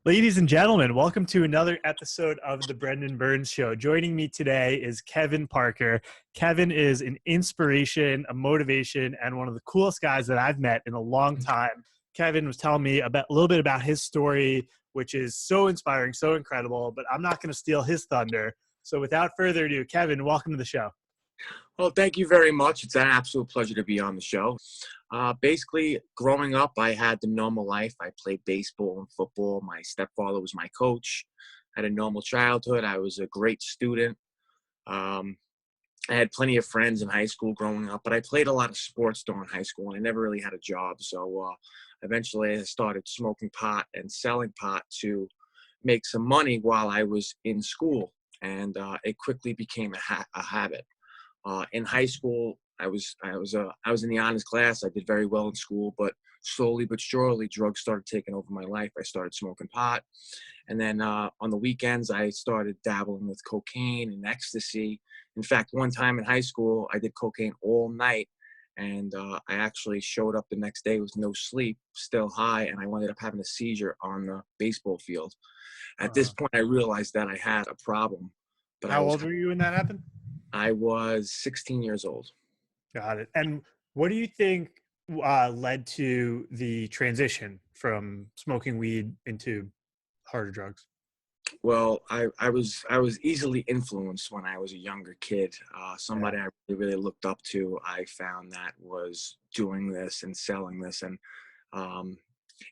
Ladies and gentlemen, welcome to another episode of the Brendan Burns Show. Joining me today is Kevin Parker. Kevin is an inspiration, a motivation, and one of the coolest guys that I've met in a long time. Kevin was telling me a little bit about his story, which is so inspiring, so incredible, but I'm not going to steal his thunder. So without further ado, Kevin, welcome to the show. Well, thank you very much. It's an absolute pleasure to be on the show. Basically, growing up, I had the normal life. I played baseball and football. My stepfather was my coach. I had a normal childhood. I was a great student. I had plenty of friends in high school growing up, but I played a lot of sports during high school, and I never really had a job. So eventually I started smoking pot and selling pot to make some money while I was in school, and it quickly became a habit. In high school, I was in the honors class. I did very well in school, but slowly but surely, drugs started taking over my life. I started smoking pot, and then on the weekends, I started dabbling with cocaine and ecstasy. In fact, one time in high school, I did cocaine all night, and I actually showed up the next day with no sleep, still high, and I ended up having a seizure on the baseball field. At this point, I realized that I had a problem. But How old were you when that happened? I was 16 years old. Got it. And what do you think led to the transition from smoking weed into harder drugs? Well, I was easily influenced when I was a younger kid. Somebody I really looked up to, I found that was doing this and selling this. And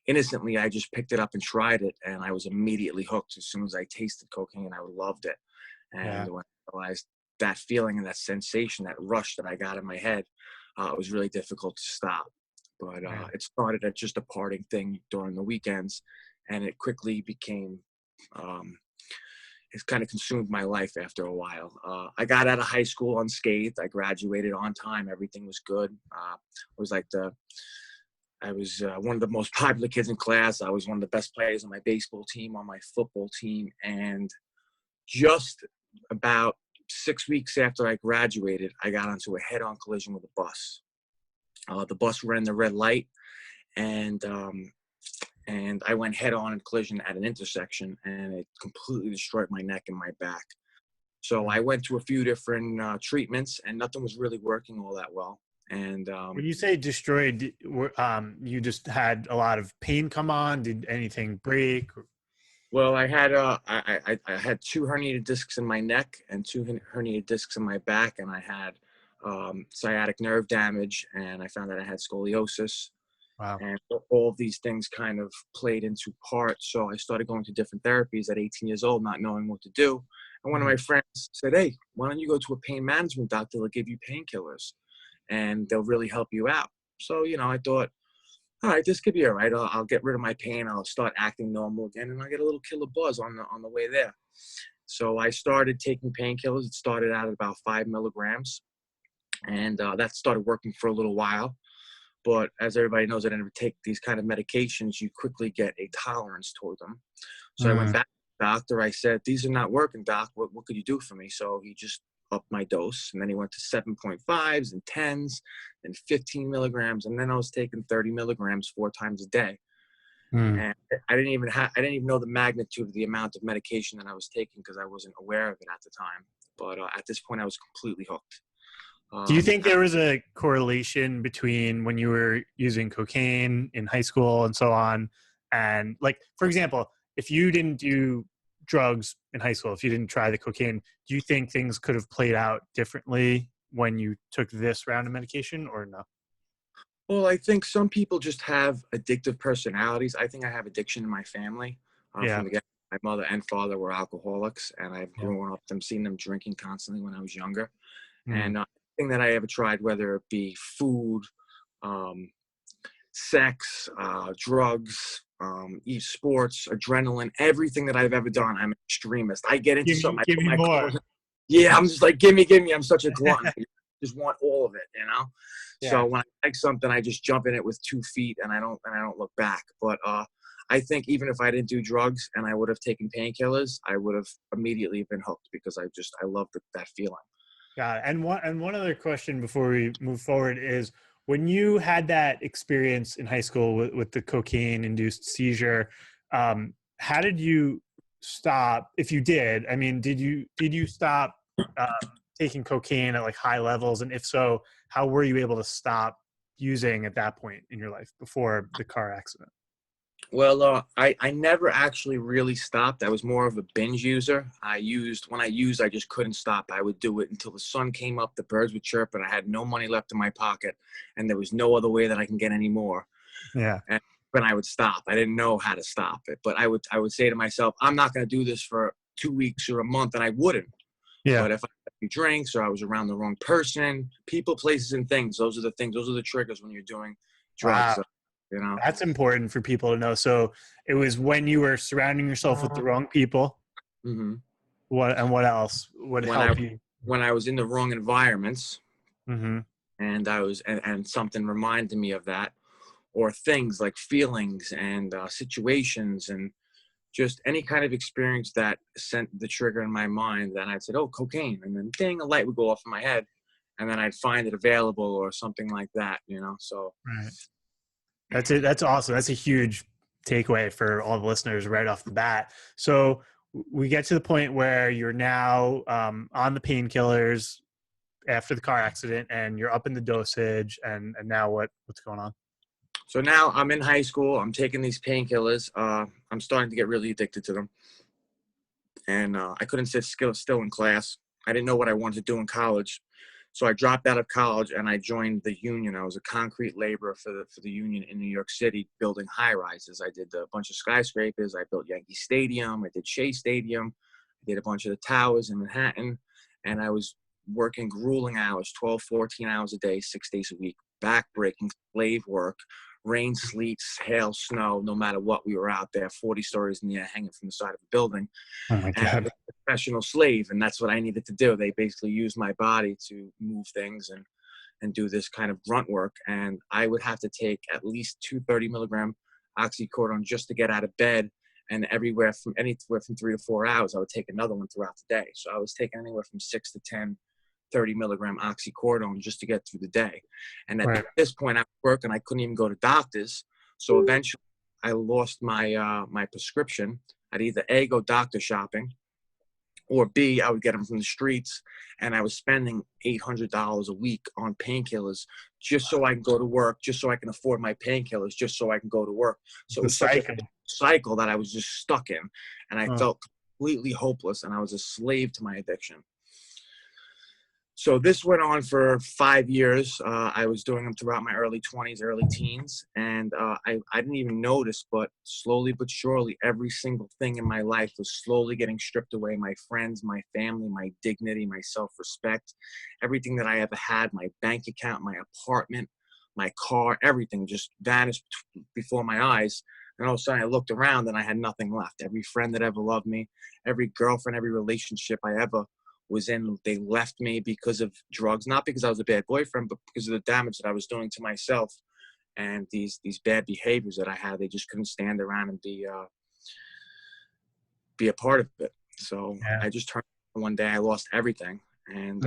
innocently, I just picked it up and tried it. And I was immediately hooked as soon as I tasted cocaine. I loved it. And when I realized that feeling and that sensation, that rush that I got in my head, it was really difficult to stop. But it started at just a parting thing during the weekends, and it quickly became, it kind of consumed my life after a while. I got out of high school unscathed. I graduated on time. Everything was good. I was one of the most popular kids in class. I was one of the best players on my baseball team, on my football team, and just about 6 weeks after I graduated, I got into a head-on collision with a bus. The bus ran the red light, and I went head-on in collision at an intersection, and it completely destroyed my neck and my back. So I went to a few different treatments, and nothing was really working all that well. And when you say destroyed, you just had a lot of pain come on? Did anything break? Well, I had I had 2 herniated discs in my neck and 2 herniated discs in my back, and I had sciatic nerve damage, and I found that I had scoliosis. Wow. And all of these things kind of played into part. So I started going to different therapies at 18 years old, not knowing what to do. And one of my friends said, "Hey, why don't you go to a pain management doctor? They'll give you painkillers, and they'll really help you out." So, I thought, all right, this could be all right. I'll get rid of my pain. I'll start acting normal again, and I'll get a little killer buzz on the way there. So I started taking painkillers. It started out at about 5 milligrams, and that started working for a little while. But as everybody knows, I never take these kind of medications. You quickly get a tolerance toward them. So I went back to the doctor. I said, "These are not working, doc. What could you do for me?" So he just upped my dose, and then he went to 7.5s and 10s and 15 milligrams, and then I was taking 30 milligrams 4 times a day. And I didn't even know the magnitude of the amount of medication that I was taking because I wasn't aware of it at the time. But at this point, I was completely hooked. Do you think there was a correlation between when you were using cocaine in high school and so on, and, like, for example, if you didn't do drugs in high school, if you didn't try the cocaine, do you think things could have played out differently when you took this round of medication, or no? Well, I think some people just have addictive personalities. I think I have addiction in my family. From the get, my mother and father were alcoholics, and I've grown up seeing them drinking constantly when I was younger. And anything that I ever tried, whether it be food, sex, drugs, sports, adrenaline, everything that I've ever done, I'm an extremist. I get into something. Give me more. Yeah, I'm just like, give me. I'm such a glutton. I just want all of it, Yeah. So when I like something, I just jump in it with 2 feet, and I don't look back. But I think even if I didn't do drugs and I would have taken painkillers, I would have immediately been hooked because I love that feeling. Got it. And one other question before we move forward is, when you had that experience in high school with the cocaine-induced seizure, how did you stop? If you did, I mean, did you stop taking cocaine at like high levels? And if so, how were you able to stop using at that point in your life before the car accident? Well, I never actually really stopped. I was more of a binge user. When I used, I just couldn't stop. I would do it until the sun came up, the birds would chirp, and I had no money left in my pocket, and there was no other way that I can get any more. Yeah. And when I would stop, I didn't know how to stop it, but I would say to myself, I'm not going to do this for 2 weeks or a month, and I wouldn't. Yeah. But if I had a few drinks or I was around the wrong person, people, places, and things, those are the things. Those are the triggers when you're doing drugs. Wow. You know. That's important for people to know. So it was when you were surrounding yourself with the wrong people. Mm-hmm. What else would help you? When I was in the wrong environments, Mm-hmm. and and something reminded me of that, or things like feelings and situations, and just any kind of experience that sent the trigger in my mind. Then I'd said, "Oh, cocaine," and then ding, a light would go off in my head, and then I'd find it available or something like that. You know, so. Right. That's it. That's awesome. That's a huge takeaway for all the listeners right off the bat. So we get to the point where you're now on the painkillers after the car accident, and you're up in the dosage. And now what's going on? So now I'm in high school. I'm taking these painkillers. I'm starting to get really addicted to them, and I couldn't sit still in class. I didn't know what I wanted to do in college. So I dropped out of college and I joined the union. I was a concrete laborer for the union in New York City, building high rises. I did a bunch of skyscrapers. I built Yankee Stadium. I did Shea Stadium. I did a bunch of the towers in Manhattan. And I was working grueling hours, 12, 14 hours a day, 6 days a week, back-breaking slave work, rain, sleet, hail, snow, no matter what, we were out there, 40 stories in the air, hanging from the side of the building. Oh my And I God. was a professional slave, and that's what I needed to do. They basically used my body to move things and do this kind of grunt work. And I would have to take at least 230-milligram oxycodone just to get out of bed. And anywhere from 3 to 4 hours, I would take another one throughout the day. So I was taking anywhere from 6 to 10, 30-milligram oxycodone just to get through the day. And at this point, I was working. I couldn't even go to doctors. So eventually, I lost my prescription. I'd either A, go doctor shopping, or B, I would get them from the streets, and I was spending $800 a week on painkillers just so I can go to work, just so I can afford my painkillers, just so I can go to work. So it was such a cycle that I was just stuck in, and I felt completely hopeless, and I was a slave to my addiction. So this went on for 5 years. I was doing them throughout my early 20s, early teens. And I didn't even notice, but slowly but surely, every single thing in my life was slowly getting stripped away. My friends, my family, my dignity, my self-respect, everything that I ever had, my bank account, my apartment, my car, everything just vanished before my eyes. And all of a sudden I looked around and I had nothing left. Every friend that ever loved me, every girlfriend, every relationship I ever was in, they left me because of drugs, not because I was a bad boyfriend, but because of the damage that I was doing to myself and these bad behaviors that I had. They just couldn't stand around and be a part of it. So I just turned one day, I lost everything. And,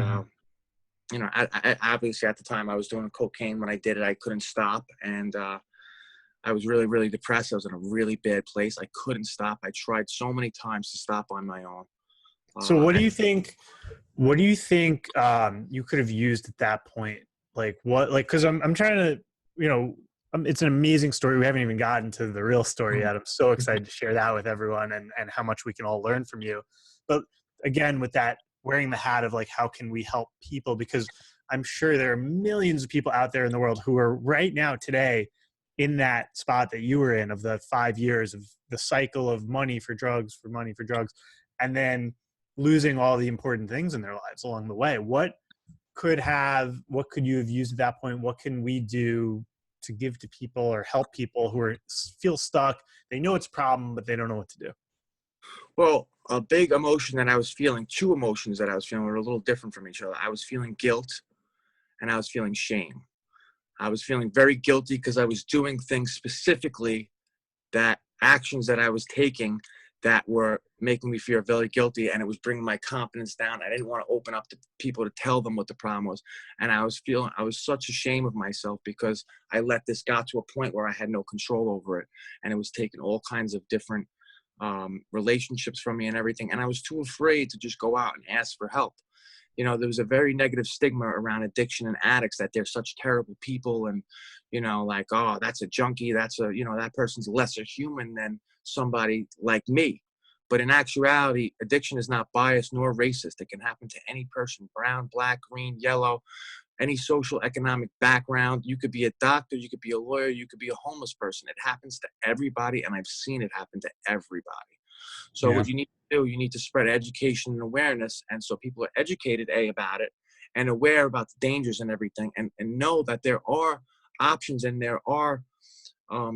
you know, I obviously at the time I was doing cocaine. When I did it, I couldn't stop. And I was really, really depressed. I was in a really bad place. I couldn't stop. I tried so many times to stop on my own. So what do you think? What do you think you could have used at that point? Like what? Like, because I'm trying to, you know, it's an amazing story. We haven't even gotten to the real story yet. I'm so excited to share that with everyone and how much we can all learn from you. But again, with that, wearing the hat of like, how can we help people? Because I'm sure there are millions of people out there in the world who are right now today in that spot that you were in of the 5 years of the cycle of money for drugs, and then losing all the important things in their lives along the way. What could you have used at that point? What can we do to give to people or help people who feel stuck? They know it's a problem, but they don't know what to do. Well, a big emotion that I was feeling, two emotions that I was feeling were a little different from each other. I was feeling guilt and I was feeling shame. I was feeling very guilty because I was doing things specifically, that actions that I was taking that were making me feel very guilty, and it was bringing my confidence down. I didn't want to open up to people to tell them what the problem was. And I was such ashamed of myself because I let this got to a point where I had no control over it. And it was taking all kinds of different relationships from me and everything. And I was too afraid to just go out and ask for help. You know, there was a very negative stigma around addiction and addicts, that they're such terrible people. And, you know, like, oh, that's a junkie. That's a, you know, that person's lesser human than somebody like me. But in actuality, addiction is not biased nor racist. It can happen to any person: brown, black, green, yellow, any social economic background. You could be a doctor, you could be a lawyer, you could be a homeless person. It happens to everybody, and I've seen it happen to everybody. So what you need to do, you need to spread education and awareness, and so people are educated about it and aware about the dangers and everything, and know that there are options and there are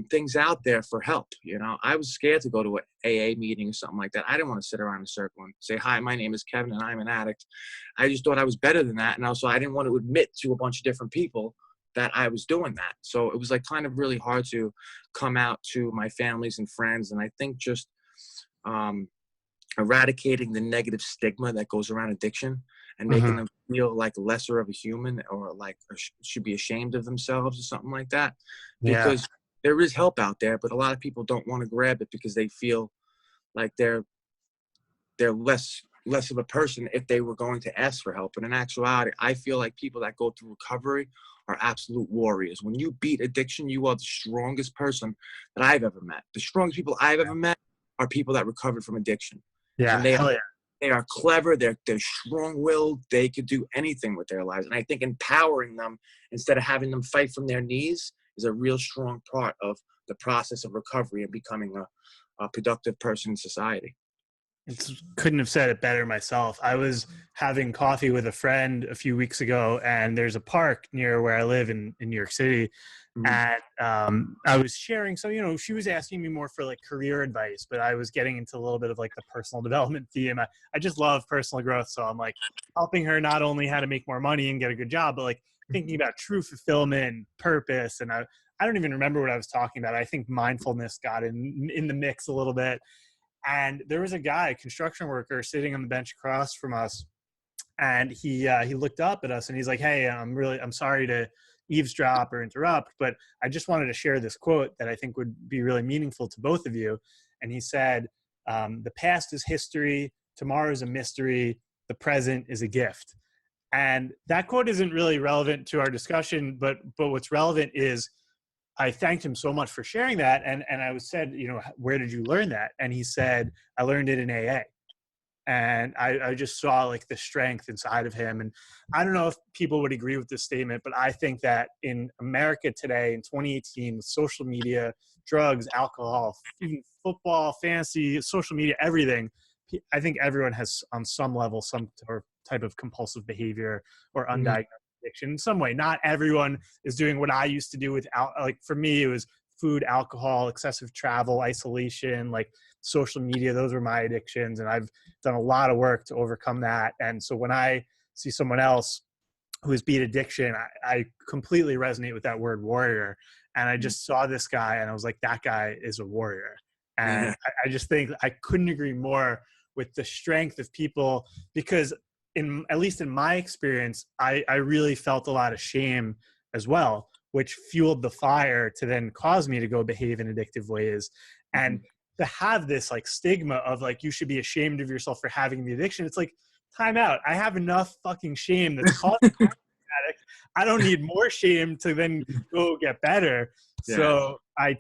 things out there for help. You know, I was scared to go to an AA meeting or something like that. I didn't want to sit around in a circle and say, hi, my name is Kevin and I'm an addict. I just thought I was better than that. And also I didn't want to admit to a bunch of different people that I was doing that. So it was like kind of really hard to come out to my families and friends. And I think just eradicating the negative stigma that goes around addiction and making them feel like lesser of a human, or like should be ashamed of themselves or something like that. Because there is help out there, but a lot of people don't want to grab it because they feel like they're less of a person if they were going to ask for help. But in actuality, I feel like people that go through recovery are absolute warriors. When you beat addiction, you are the strongest person that I've ever met. The strongest people I've ever met are people that recovered from addiction. Yeah, and they are clever. They're strong-willed. They could do anything with their lives. And I think empowering them instead of having them fight from their knees is a real strong part of the process of recovery and becoming a productive person in society. Couldn't have said it better myself. I was having coffee with a friend a few weeks ago, and there's a park near where I live in New York City. And I was sharing, so, you know, she was asking me more for like career advice, but I was getting into a little bit of like the personal development theme. I just love personal growth. So I'm like helping her not only how to make more money and get a good job, but like thinking about true fulfillment, purpose. And I don't even remember what I was talking about. I think mindfulness got in the mix a little bit. And there was a guy, a construction worker, sitting on the bench across from us. And he looked up at us and he's like, hey, I'm sorry to eavesdrop or interrupt, but I just wanted to share this quote that I think would be really meaningful to both of you. And he said, the past is history. Tomorrow is a mystery. The present is a gift. And that quote isn't really relevant to our discussion, but what's relevant is I thanked him so much for sharing that. And I was said, you know, where did you learn that? And he said, I learned it in AA. And I just saw like the strength inside of him. And I don't know if people would agree with this statement, but I think that in America today, in 2018, with social media, drugs, alcohol, even football, fantasy, social media, everything, I think everyone has on some level some type of compulsive behavior or undiagnosed addiction in some way. Not everyone is doing what I used to do with, like for me, it was food, alcohol, excessive travel, isolation, like social media. Those were my addictions. And I've done a lot of work to overcome that. And so when I see someone else who has beat addiction, I completely resonate with that word warrior. And I just saw this guy and I was like, that guy is a warrior. And I just think I couldn't agree more with the strength of people, because at least in my experience, I really felt a lot of shame as well, which fueled the fire to then cause me to go behave in addictive ways. And to have this like stigma of like, you should be ashamed of yourself for having the addiction. It's like, time out. I have enough fucking shame that's causing me addict. I don't need more shame to then go get better. Yeah. So I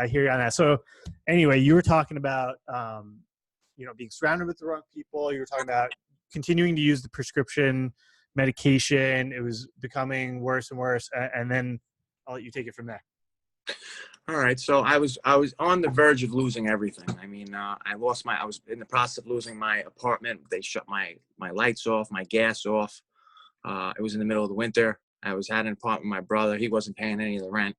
hear you on that. So anyway, you were talking about, you know, being surrounded with the wrong people. You were talking about continuing to use the prescription medication. It was becoming worse and worse. And then I'll let you take it from there. All right. So I was on the verge of losing everything. I mean, I was in the process of losing my apartment. They shut my lights off, my gas off. It was in the middle of the winter. I had an apartment with my brother. He wasn't paying any of the rent.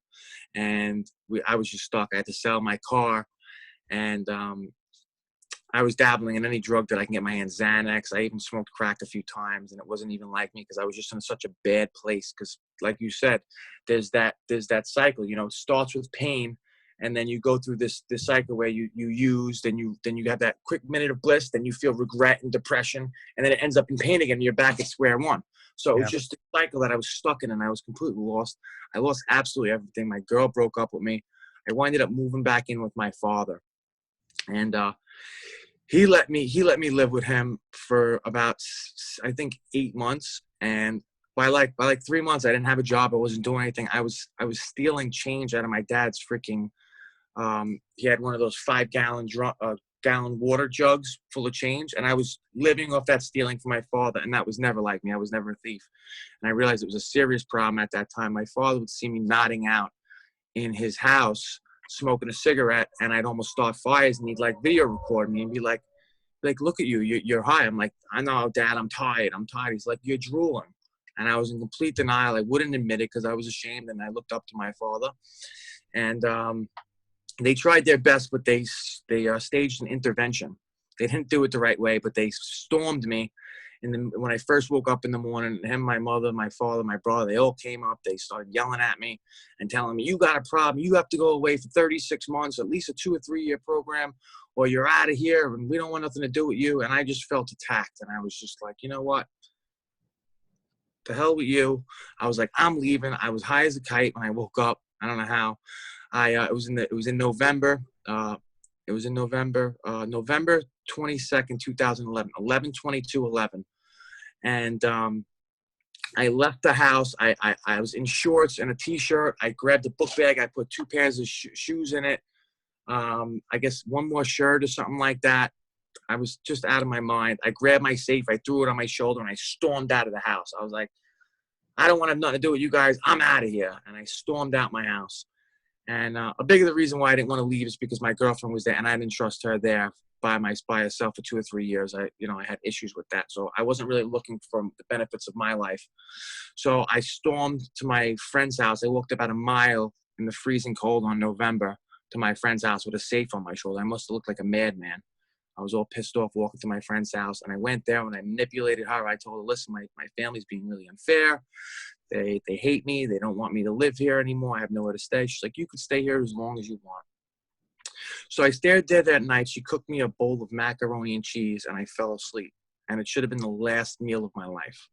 And I was just stuck. I had to sell my car. And I was dabbling in any drug that I can get my hands, Xanax. I even smoked crack a few times, and it wasn't even like me because I was just in such a bad place. Because, like you said, there's that cycle. You know, it starts with pain, and then you go through this cycle where you use, then you have that quick minute of bliss, then you feel regret and depression, and then it ends up in pain again. And you're back at square one. So it was just a cycle that I was stuck in, and I was completely lost. I lost absolutely everything. My girl broke up with me. I winded up moving back in with my father. And he let me live with him for about, I think, 8 months. And by like 3 months, I didn't have a job. I wasn't doing anything. I was stealing change out of my dad's freaking. He had one of those 5-gallon water jugs full of change, and I was living off that, stealing from my father. And that was never like me. I was never a thief. And I realized it was a serious problem at that time. My father would see me nodding out in his house, smoking a cigarette, and I'd almost start fires, and he'd like video record me and be like, look at you, you're high. I'm like, I know, Dad, I'm tired. He's like, you're drooling. And I was in complete denial. I wouldn't admit it because I was ashamed, and I looked up to my father. And they tried their best, but they staged an intervention. They didn't do it the right way, but they stormed me. And when I first woke up in the morning, him, my mother, my father, my brother, they all came up. They started yelling at me and telling me, you got a problem. You have to go away for 36 months, at least a 2 or 3 year program, or you're out of here, and we don't want nothing to do with you. And I just felt attacked. And I was just like, you know what? To hell with you. I was like, I'm leaving. I was high as a kite when I woke up. I don't know how. It was in November. November 22nd, 2011, 11/22/11. And I left the house. I was in shorts and a t-shirt. I grabbed a book bag. I put 2 pairs of shoes in it. I guess 1 more shirt or something like that. I was just out of my mind. I grabbed my safe. I threw it on my shoulder, and I stormed out of the house. I was like, I don't want to have nothing to do with you guys. I'm out of here. And I stormed out my house. And a big of the reason why I didn't want to leave is because my girlfriend was there, and I didn't trust her there by herself for 2 or 3 years. I had issues with that. So I wasn't really looking for the benefits of my life. So I stormed to my friend's house. I walked about a mile in the freezing cold on November to my friend's house with a safe on my shoulder. I must have looked like a madman. I was all pissed off walking to my friend's house, and I went there and I manipulated her. I told her, listen, my family's being really unfair. They hate me. They don't want me to live here anymore. I have nowhere to stay. She's like, you can stay here as long as you want. So I stayed there that night. She cooked me a bowl of macaroni and cheese, and I fell asleep. And it should have been the last meal of my life.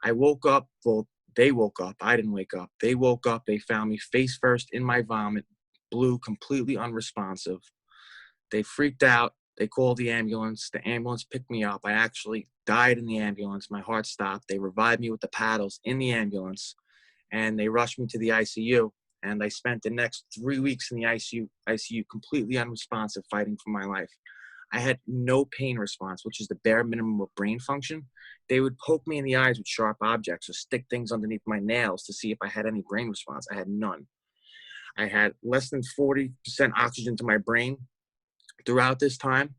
I woke up. Well, they woke up. I didn't wake up. They woke up. They found me face first in my vomit, blue, completely unresponsive. They freaked out. They called the ambulance. The ambulance picked me up. I actually died in the ambulance. My heart stopped. They revived me with the paddles in the ambulance, and they rushed me to the ICU. And I spent the next 3 weeks in the ICU completely unresponsive, fighting for my life. I had no pain response, which is the bare minimum of brain function. They would poke me in the eyes with sharp objects or stick things underneath my nails to see if I had any brain response. I had none. I had less than 40% oxygen to my brain. Throughout this time,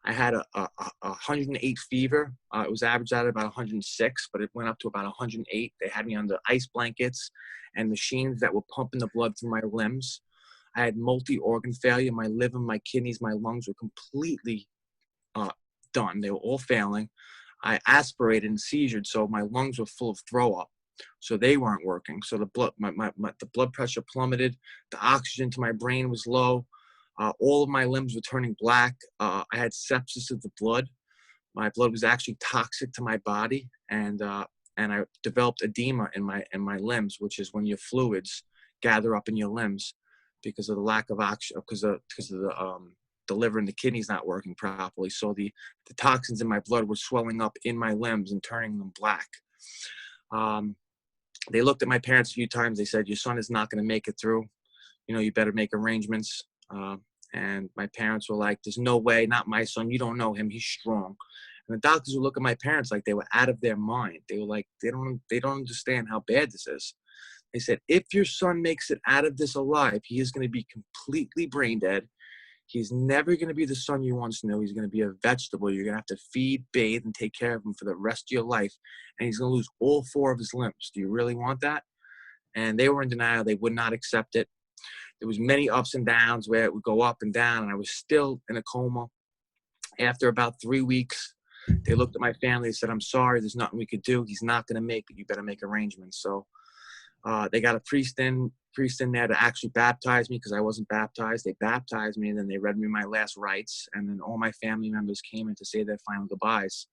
I had a 108 fever. It was averaged out at about 106, but it went up to about 108. They had me under ice blankets and machines that were pumping the blood through my limbs. I had multi-organ failure. My liver, my kidneys, my lungs were completely done. They were all failing. I aspirated and seizured, so my lungs were full of throw up. So they weren't working. So the blood pressure plummeted. The oxygen to my brain was low. All of my limbs were turning black. I had sepsis of the blood. My blood was actually toxic to my body, and I developed edema in my limbs, which is when your fluids gather up in your limbs because of the lack of oxygen, because of the liver and the kidneys not working properly. So the toxins in my blood were swelling up in my limbs and turning them black. They looked at my parents a few times. They said, your son is not going to make it through. You better make arrangements. And my parents were like, there's no way, not my son. You don't know him. He's strong. And the doctors would look at my parents like they were out of their mind. They were like, they don't understand how bad this is. They said, if your son makes it out of this alive, he is going to be completely brain dead. He's never going to be the son you once knew. He's going to be a vegetable. You're going to have to feed, bathe, and take care of him for the rest of your life. And he's going to lose all 4 of his limbs. Do you really want that? And they were in denial. They would not accept it. There was many ups and downs where it would go up and down, and I was still in a coma. After about 3 weeks, they looked at my family and said, I'm sorry, there's nothing we could do. He's not going to make it. You better make arrangements. So they got a priest in there to actually baptize me because I wasn't baptized. They baptized me, and then they read me my last rites, and then all my family members came in to say their final goodbyes.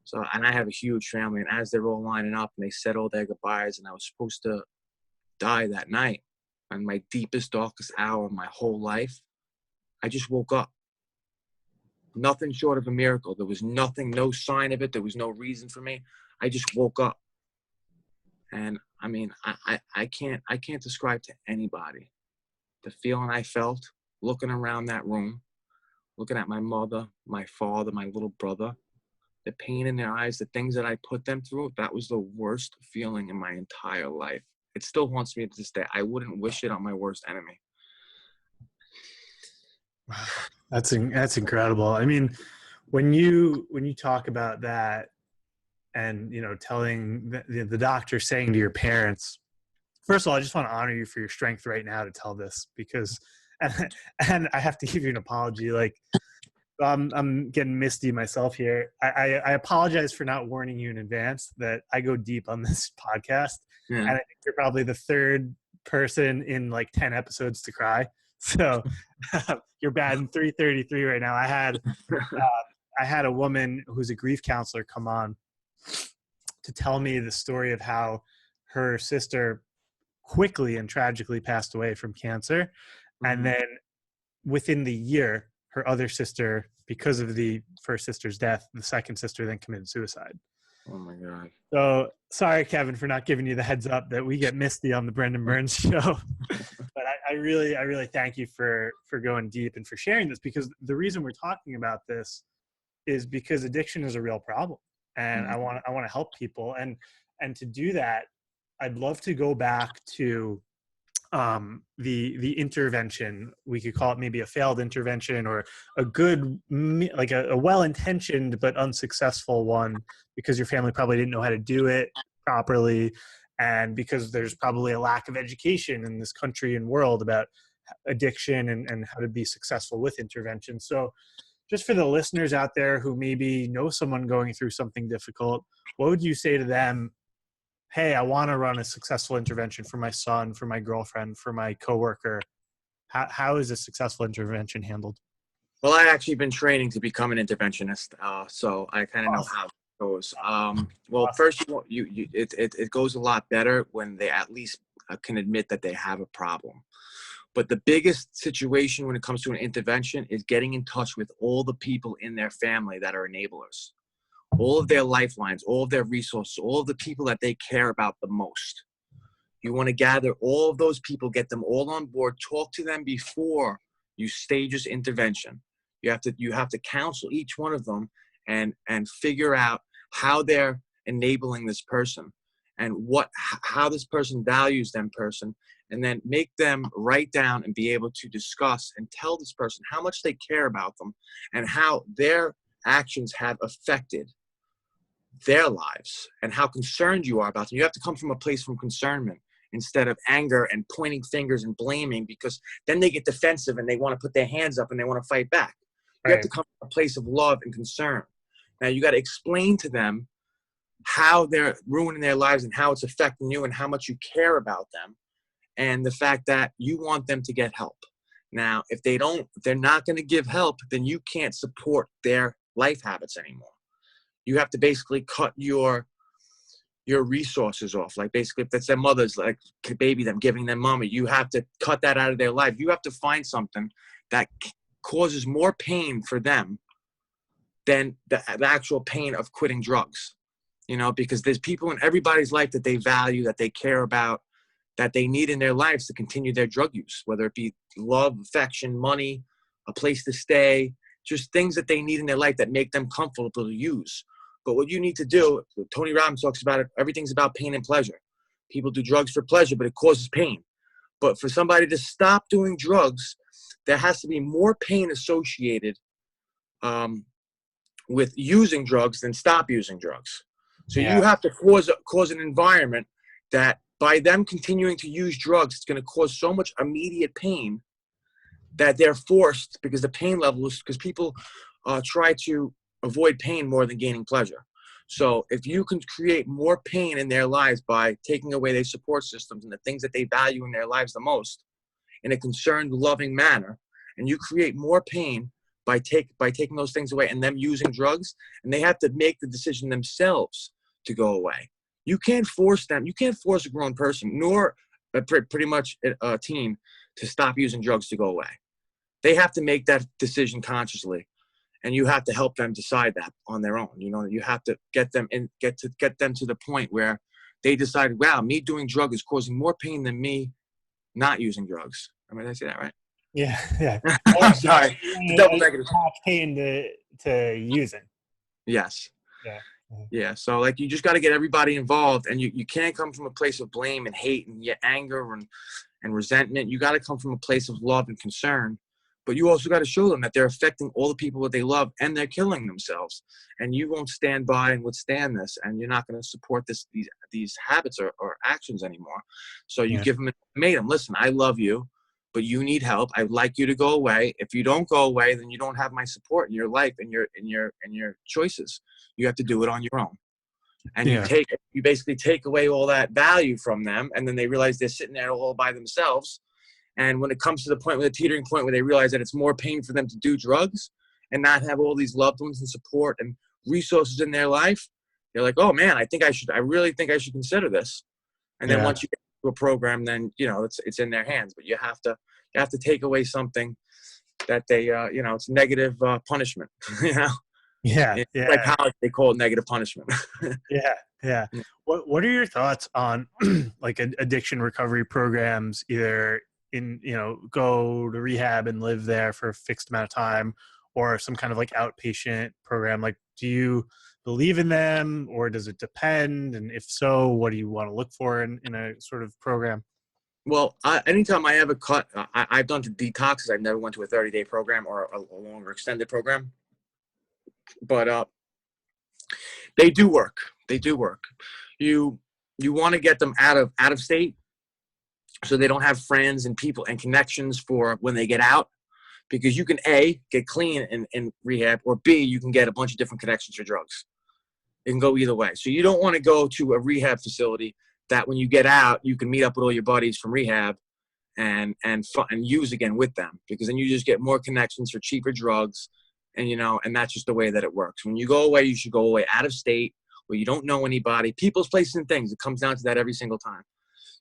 So, and I have a huge family, and as they're all lining up and they said all their goodbyes, and I was supposed to die that night, in my deepest, darkest hour of my whole life, I just woke up. Nothing short of a miracle. There was nothing, no sign of it. There was no reason for me. I just woke up. And I mean, I can't describe to anybody the feeling I felt looking around that room, looking at my mother, my father, my little brother, the pain in their eyes, the things that I put them through. That was the worst feeling in my entire life. It still haunts me to this day. I wouldn't wish it on my worst enemy. That's incredible. I mean, when you talk about that, and telling the doctor saying to your parents, first of all, I just want to honor you for your strength right now to tell this, because and I have to give you an apology. Like, I'm getting misty myself here. I apologize for not warning you in advance that I go deep on this podcast. Yeah. And I think you're probably the third person in like 10 episodes to cry. So you're batting 333 right now. I had a woman who's a grief counselor come on to tell me the story of how her sister quickly and tragically passed away from cancer. Mm-hmm. And then within the year, her other sister, because of the first sister's death, the second sister then committed suicide. Oh my God. So sorry, Kevin, for not giving you the heads up that we get misty on the Brendan Burns show. But I really thank you for going deep and for sharing this, because the reason we're talking about this is because addiction is a real problem. And I want to help people. And to do that, I'd love to go back to the intervention. We could call it maybe a failed intervention, or a good, like a well-intentioned but unsuccessful one, because your family probably didn't know how to do it properly, and because there's probably a lack of education in this country and world about addiction and how to be successful with intervention. So just for the listeners out there who maybe know someone going through something difficult, what would you say to them? Hey, I want to run a successful intervention for my son, for my girlfriend, for my coworker. How is a successful intervention handled? Well, I actually been training to become an interventionist, so I kind of know how it goes. Well, first, it goes a lot better when they at least can admit that they have a problem. But the biggest situation when it comes to an intervention is getting in touch with all the people in their family that are enablers, all of their lifelines, all of their resources, all of the people that they care about the most. You want to gather all of those people, get them all on board, talk to them before you stage this intervention. You have to counsel each one of them and figure out how they're enabling this person and how this person values them person, and then make them write down and be able to discuss and tell this person how much they care about them and how their actions have affected their lives and how concerned you are about them. You have to come from a place from concernment instead of anger and pointing fingers and blaming, because then they get defensive and they want to put their hands up and they want to fight back. You have to come from a place of love and concern. Now you got to explain to them how they're ruining their lives and how it's affecting you and how much you care about them, and the fact that you want them to get help. Now, if they're not going to give help, then you can't support their life habits anymore. You have to basically cut your resources off. Like basically, if that's their mother's, like baby them, giving them money, you have to cut that out of their life. You have to find something that causes more pain for them than the actual pain of quitting drugs. Because there's people in everybody's life that they value, that they care about, that they need in their lives to continue their drug use, whether it be love, affection, money, a place to stay, just things that they need in their life that make them comfortable to use. But what you need to do, Tony Robbins talks about it, everything's about pain and pleasure. People do drugs for pleasure, but it causes pain. But for somebody to stop doing drugs, there has to be more pain associated with using drugs than stop using drugs. So you have to cause an environment that by them continuing to use drugs, it's going to cause so much immediate pain that they're forced, because the pain level is, because people try to avoid pain more than gaining pleasure. So if you can create more pain in their lives by taking away their support systems and the things that they value in their lives the most in a concerned, loving manner, and you create more pain by taking those things away and them using drugs, and they have to make the decision themselves to go away. You can't force them. You can't force a grown person, nor pretty much a teen, to stop using drugs to go away. They have to make that decision consciously. and you have to help them decide that on their own. You know, you have to get them to the point where they decide, wow, me doing drugs is causing more pain than me not using drugs. I mean, did I say that right? Yeah, yeah. I'm sorry. Double negative. Pain to using. Yes. Yeah. Yeah. So like you just got to get everybody involved, and you can't come from a place of blame and hate and anger and resentment. You got to come from a place of love and concern. But you also got to show them that they're affecting all the people that they love, and they're killing themselves. And you won't stand by and withstand this, and you're not going to support these habits or actions anymore. So you give them an ultimatum. Listen, I love you, but you need help. I'd like you to go away. If you don't go away, then you don't have my support in your life and your choices. You have to do it on your own. And you basically take away all that value from them, and then they realize they're sitting there all by themselves. And when it comes to the point, with the teetering point where they realize that it's more pain for them to do drugs and not have all these loved ones and support and resources in their life, they're like, oh man, I really think I should consider this. And then once you get to a program, then, you know, it's in their hands, but you have to take away something that they, you know, it's negative punishment, you know? Yeah. Like college, they call it negative punishment. Yeah. What are your thoughts on like addiction recovery programs, either in, you know, go to rehab and live there for a fixed amount of time, or some kind of like outpatient program? Like, do you believe in them, or does it depend? And if so, what do you want to look for in a sort of program? Well, anytime I ever I've done detoxes. I've never went to a 30-day program or a longer extended program. But they do work. They do work. You want to get them out of state, so they don't have friends and people and connections for when they get out, because you can A, get clean in rehab, or B, you can get a bunch of different connections for drugs. It can go either way. So you don't want to go to a rehab facility that when you get out, you can meet up with all your buddies from rehab and use again with them, because then you just get more connections for cheaper drugs. And, you know, and that's just the way that it works. When you go away, you should go away out of state where you don't know anybody, people's places and things. It comes down to that every single time.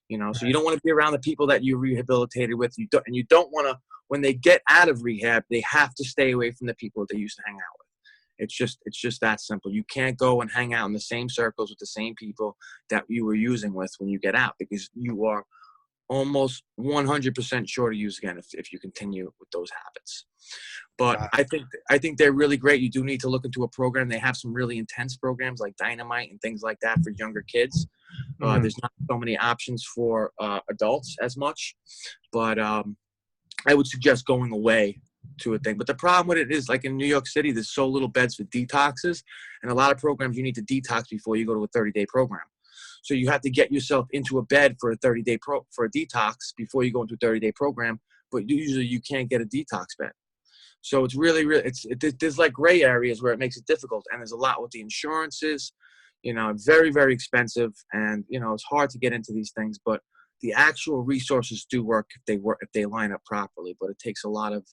You know, so you don't want to be around the people that you rehabilitated with. You don't want to, when they get out of rehab, they have to stay away from the people that they used to hang out with. It's just that simple. You can't go and hang out in the same circles with the same people that you were using with when you get out, because you are almost 100% sure to use again if you continue with those habits. But I think they're really great. You do need to look into a program. They have some really intense programs like Dynamite and things like that for younger kids. There's not so many options for adults as much, but I would suggest going away to a thing. But the problem with it is, like in New York City, there's so little beds for detoxes, and a lot of programs you need to detox before you go to a 30-day program. So you have to get yourself into a bed for a 30-day for a detox before you go into a 30-day program. But usually you can't get a detox bed. So it's really, there's like gray areas where it makes it difficult. And there's a lot with the insurances, you know, very, very expensive. And, you know, it's hard to get into these things, but the actual resources do work if they line up properly. But it takes a lot of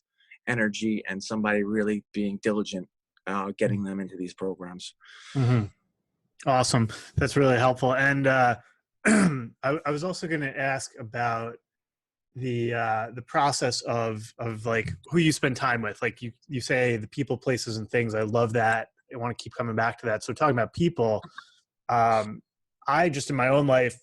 energy and somebody really being diligent, getting them into these programs. Mm-hmm. Awesome. That's really helpful. And I was also going to ask about the process of like who you spend time with. Like you say the people, places, and things. I love that. I want to keep coming back to that. So talking about people, I just in my own life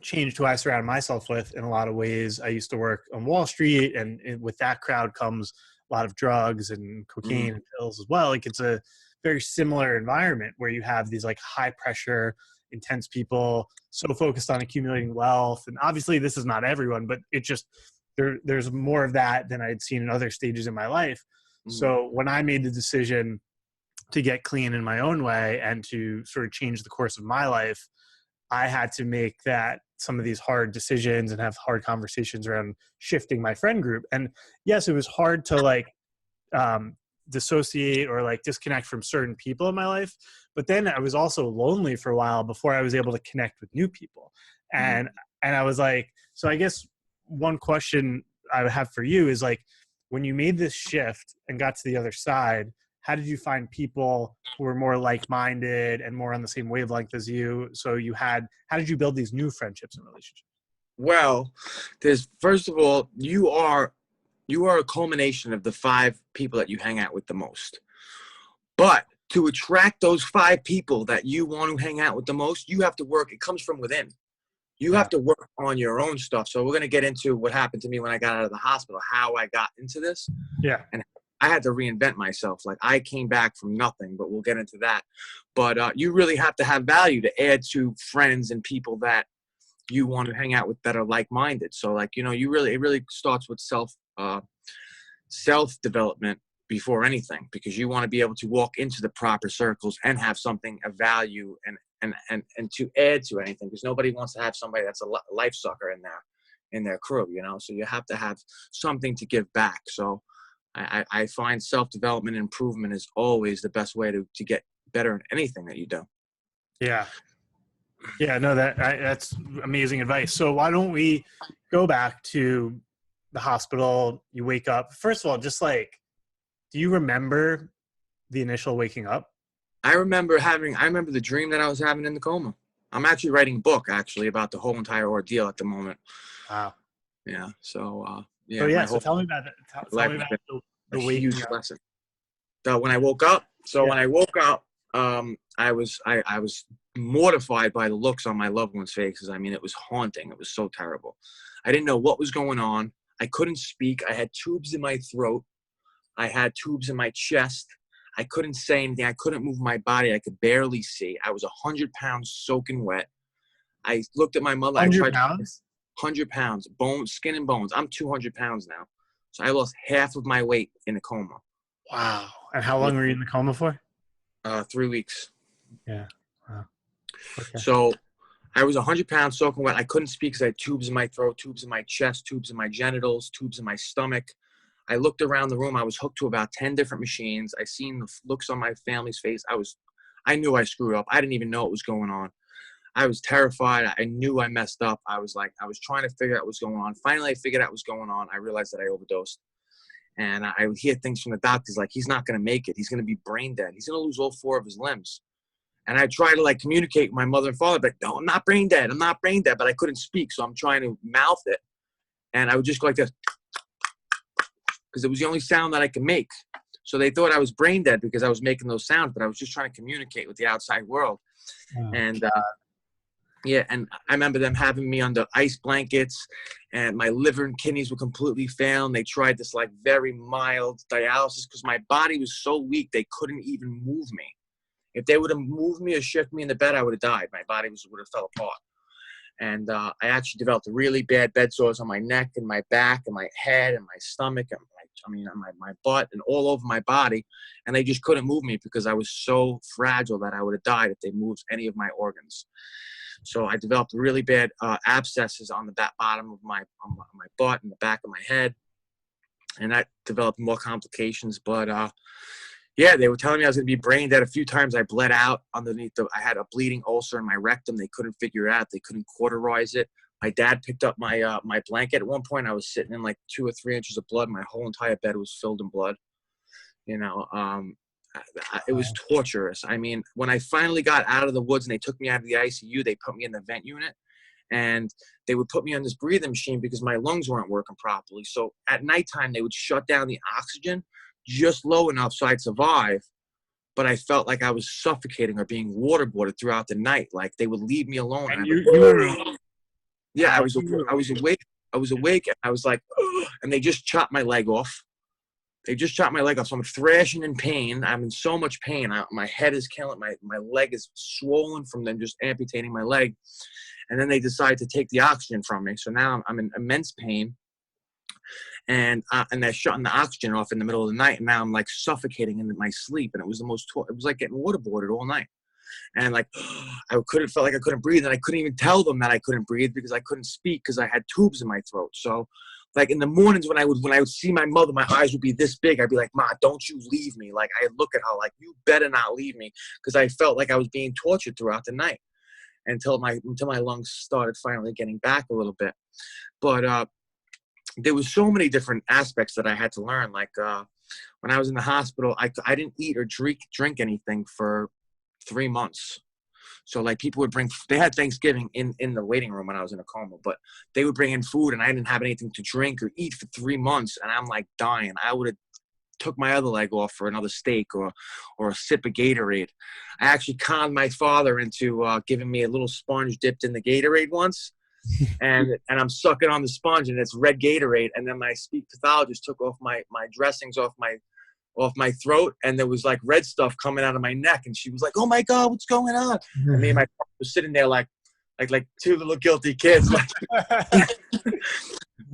changed who I surround myself with in a lot of ways. I used to work on Wall Street, and with that crowd comes a lot of drugs and cocaine and pills as well. Like it's a very similar environment where you have these like high pressure, intense people so focused on accumulating wealth. And obviously this is not everyone, but it just, there's more of that than I'd seen in other stages in my life. So when I made the decision to get clean in my own way and to sort of change the course of my life, I had to make that some of these hard decisions and have hard conversations around shifting my friend group. And yes, it was hard to like, dissociate or like disconnect from certain people in my life. But then I was also lonely for a while before I was able to connect with new people. And I was like, so I guess one question I would have for you is like, when you made this shift and got to the other side, how did you find people who were more like-minded and more on the same wavelength as you? So how did you build these new friendships and relationships? Well, first of all, you are a culmination of the 5 people that you hang out with the most. But to attract those 5 people that you want to hang out with the most, you have to work. It comes from within. You have to work on your own stuff. So we're going to get into what happened to me when I got out of the hospital, how I got into this. Yeah. And I had to reinvent myself. Like, I came back from nothing, but we'll get into that. But you really have to have value to add to friends and people that you want to hang out with that are like-minded. So, like, you know, it really starts with self-development before anything, because you want to be able to walk into the proper circles and have something of value and to add to anything, because nobody wants to have somebody that's a life sucker in their crew, you know. So you have to have something to give back. So I find self-development and improvement is always the best way to get better in anything that you do. Yeah. Yeah, no, that's amazing advice. So why don't we go back to the hospital? You wake up. First of all, just like, do you remember the initial waking up? I remember the dream that I was having in the coma. I'm actually writing a book about the whole entire ordeal at the moment. Wow. Yeah. So, So tell me about that. Tell me about the waking up. Lesson. So when I woke up, I was mortified by the looks on my loved ones' faces. I mean, it was haunting. It was so terrible. I didn't know what was going on. I couldn't speak. I had tubes in my throat. I had tubes in my chest. I couldn't say anything. I couldn't move my body. I could barely see. I was 100 pounds soaking wet. I looked at my mother. 100 pounds? 100 pounds, bones, skin and bones. I'm 200 pounds now. So I lost half of my weight in a coma. Wow. And how long were you in the coma for? 3 weeks. Yeah. Wow. Okay. So I was 100 pounds soaking wet. I couldn't speak because I had tubes in my throat, tubes in my chest, tubes in my genitals, tubes in my stomach. I looked around the room. I was hooked to about 10 different machines. I seen the looks on my family's face. I knew I screwed up. I didn't even know what was going on. I was terrified. I knew I messed up. I was trying to figure out what was going on. Finally, I figured out what was going on. I realized that I overdosed. And I would hear things from the doctors like, he's not going to make it. He's going to be brain dead. He's going to lose all 4 of his limbs. And I tried to like communicate with my mother and father, but no, I'm not brain dead. I'm not brain dead. But I couldn't speak. So I'm trying to mouth it. And I would just go like this, because it was the only sound that I could make. So they thought I was brain dead because I was making those sounds, but I was just trying to communicate with the outside world. Wow. And and I remember them having me under ice blankets, and my liver and kidneys were completely failing. They tried this like very mild dialysis because my body was so weak they couldn't even move me. If they would have moved me or shift me in the bed, I would have died. My body would have fell apart. And I actually developed really bad bed sores on my neck and my back and my head and my stomach and my butt and all over my body. And they just couldn't move me because I was so fragile that I would have died if they moved any of my organs. So I developed really bad abscesses on the bottom of my butt and the back of my head. And that developed more complications. But they were telling me I was going to be brain dead. A few times I bled out underneath I had a bleeding ulcer in my rectum. They couldn't figure it out. They couldn't cauterize it. My dad picked up my blanket. At one point I was sitting in like 2 or 3 inches of blood. My whole entire bed was filled in blood. You know, it was torturous. I mean, when I finally got out of the woods and they took me out of the ICU, they put me in the vent unit. And they would put me on this breathing machine because my lungs weren't working properly. So at nighttime, they would shut down the oxygen just low enough so I'd survive, but I felt like I was suffocating or being waterboarded throughout the night. Like they would leave me alone. And I was awake. I was awake. And I was like, ugh, and they just chopped my leg off. So I'm thrashing in pain. I'm in so much pain. My head is killing. My leg is swollen from them just amputating my leg. And then they decide to take the oxygen from me. So now I'm in immense pain. And they're shutting the oxygen off in the middle of the night, and now I'm like suffocating in my sleep, and it was it was like getting waterboarded all night, and like felt like I couldn't breathe, and I couldn't even tell them that I couldn't breathe because I couldn't speak because I had tubes in my throat. So, like in the mornings when I would see my mother, my eyes would be this big. I'd be like, "Ma, don't you leave me!" Like I'd look at her like, "You better not leave me," because I felt like I was being tortured throughout the night until my lungs started finally getting back a little bit, but. There was so many different aspects that I had to learn. Like when I was in the hospital, I didn't eat or drink anything for 3 months. So like people would they had Thanksgiving in the waiting room when I was in a coma, but they would bring in food and I didn't have anything to drink or eat for 3 months. And I'm like dying. I would have took my other leg off for another steak or a sip of Gatorade. I actually conned my father into giving me a little sponge dipped in the Gatorade once. And I'm sucking on the sponge, and it's red Gatorade. And then my speech pathologist took off my dressings off my throat, and there was like red stuff coming out of my neck. And she was like, "Oh my God, what's going on?" And me and my partner were sitting there like two little guilty kids,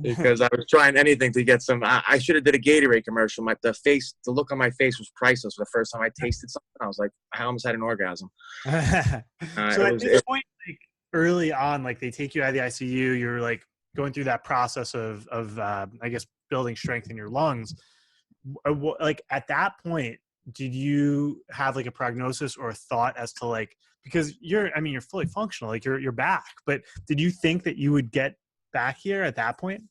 because I was trying anything to get some. I should have did a Gatorade commercial. The look on my face was priceless. The first time I tasted something, I was like, I almost had an orgasm. So at this point, like early on, like they take you out of the ICU, you're like going through that process of I guess building strength in your lungs. Like at that point, did you have like a prognosis or a thought as to like, because you're fully functional, like you're back, but did you think that you would get back here at that point?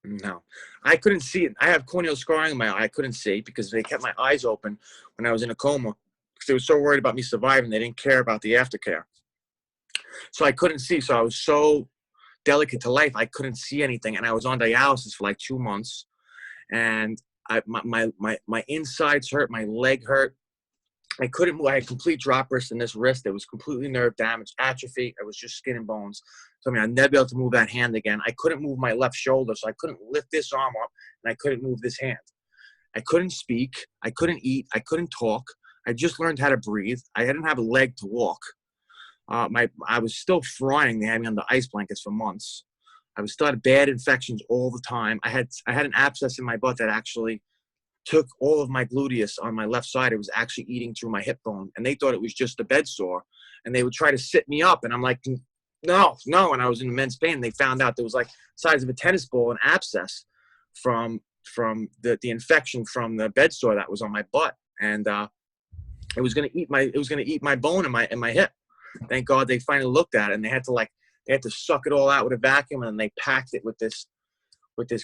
No, I couldn't see it. I have corneal scarring in my eye. I couldn't see because they kept my eyes open when I was in a coma because they were so worried about me surviving. They didn't care about the aftercare. So I couldn't see. So I was so delicate to life. I couldn't see anything. And I was on dialysis for like 2 months. And my insides hurt. My leg hurt. I couldn't move. I had complete drop wrist in this wrist. It was completely nerve damage, atrophy. It was just skin and bones. So I'd never be able to move that hand again. I couldn't move my left shoulder, so I couldn't lift this arm up, and I couldn't move this hand. I couldn't speak. I couldn't eat. I couldn't talk. I just learned how to breathe. I didn't have a leg to walk. I was still frying. They had me on the ice blankets for months. I was still had bad infections all the time. I had an abscess in my butt that actually took all of my gluteus on my left side. It was actually eating through my hip bone, and they thought it was just a bed sore, and they would try to sit me up, and I'm like, no. And I was in immense pain. They found out there was like the size of a tennis ball, an abscess from the infection from the bed sore that was on my butt, and it was going to eat my bone in my hip. Thank God they finally looked at it, and they had to suck it all out with a vacuum, and they packed it with this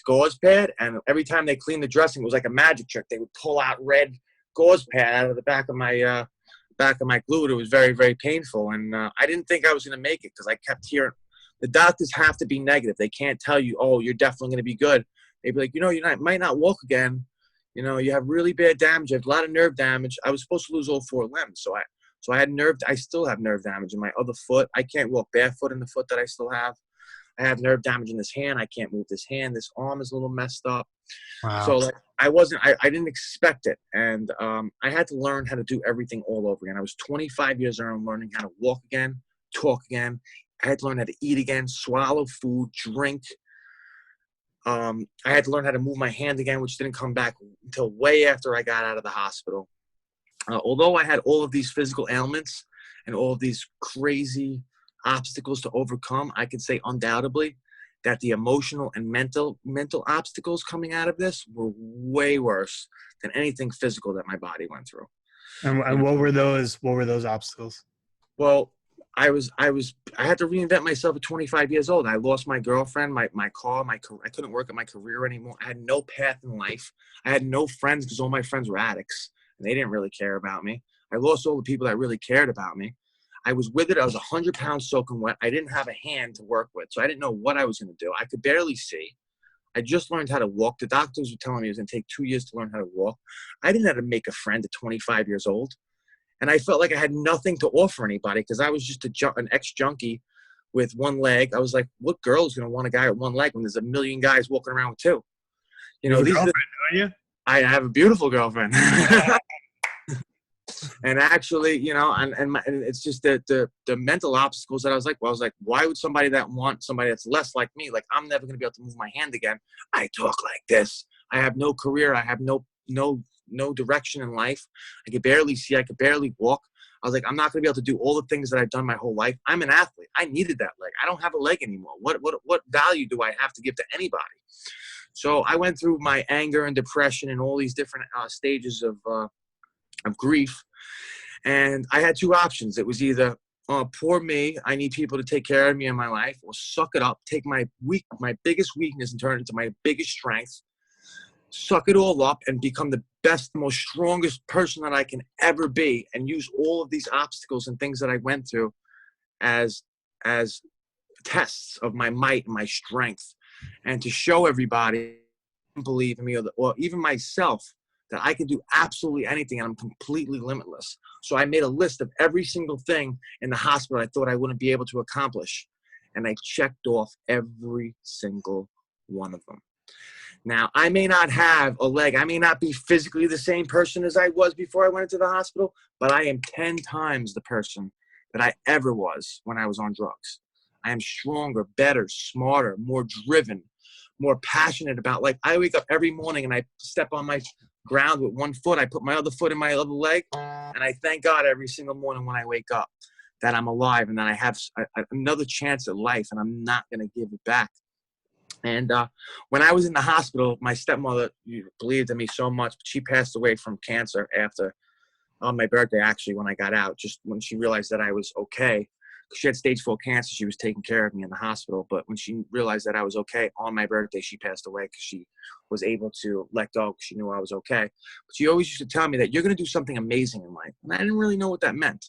gauze pad. And every time they cleaned the dressing, it was like a magic trick. They would pull out red gauze pad out of the back of my glute. It was very, very painful. And I didn't think I was going to make it because I kept hearing the doctors have to be negative. They can't tell you, oh, you're definitely going to be good. They'd be like, you might not walk again. You have really bad damage. You have a lot of nerve damage. I was supposed to lose all 4 limbs. So I had I still have nerve damage in my other foot. I can't walk barefoot in the foot that I still have. I have nerve damage in this hand. I can't move this hand. This arm is a little messed up. Wow. So I didn't expect it. And I had to learn how to do everything all over again. I was 25 years old learning how to walk again, talk again. I had to learn how to eat again, swallow food, drink. I had to learn how to move my hand again, which didn't come back until way after I got out of the hospital. Although I had all of these physical ailments and all of these crazy obstacles to overcome, I could say undoubtedly that the emotional and mental obstacles coming out of this were way worse than anything physical that my body went through. And what were those obstacles? Well, I had to reinvent myself at 25 years old. I lost my girlfriend, my car, I couldn't work at my career anymore. I had no path in life. I had no friends because all my friends were addicts and they didn't really care about me. I lost all the people that really cared about me. I was withered. I was 100 pounds soaking wet. I didn't have a hand to work with, so I didn't know what I was going to do. I could barely see. I just learned how to walk. The doctors were telling me it was going to take 2 years to learn how to walk. I didn't know how to make a friend at 25 years old. And I felt like I had nothing to offer anybody because I was just an ex-junkie with one leg. I was like, what girl is going to want a guy with one leg when there's a million guys walking around with two? You have a girlfriend, don't you? I have a beautiful girlfriend. And actually, and it's just the mental obstacles that I was like, why would somebody that want somebody that's less like me? Like, I'm never going to be able to move my hand again. I talk like this. I have no career. I have no direction in life. I could barely see. I could barely walk. I was like, I'm not going to be able to do all the things that I've done my whole life. I'm an athlete. I needed that leg. I don't have a leg anymore. What value do I have to give to anybody? So I went through my anger and depression and all these different stages of grief. And I had 2 options. It was either, oh, poor me, I need people to take care of me in my life, or suck it up, take my biggest weakness and turn it into my biggest strength, suck it all up and become the best, most strongest person that I can ever be, and use all of these obstacles and things that I went through as tests of my might and my strength, and to show everybody, believe in me, or even myself, that I can do absolutely anything and I'm completely limitless. So I made a list of every single thing in the hospital I thought I wouldn't be able to accomplish. And I checked off every single one of them. Now, I may not have a leg. I may not be physically the same person as I was before I went into the hospital, but I am 10 times the person that I ever was when I was on drugs. I am stronger, better, smarter, more driven, more passionate about, like, I wake up every morning and I step on my ground with one foot. I put my other foot in my other leg, and I thank God every single morning when I wake up that I'm alive and that I have another chance at life, and I'm not going to give it back. And when I was in the hospital, my stepmother believed in me so much, but she passed away from cancer after on my birthday, actually, when I got out, just when she realized that I was okay. She had stage 4 cancer. She was taking care of me in the hospital. But when she realized that I was okay on my birthday, she passed away because she was able to let go because she knew I was okay. But she always used to tell me that you're going to do something amazing in life. And I didn't really know what that meant.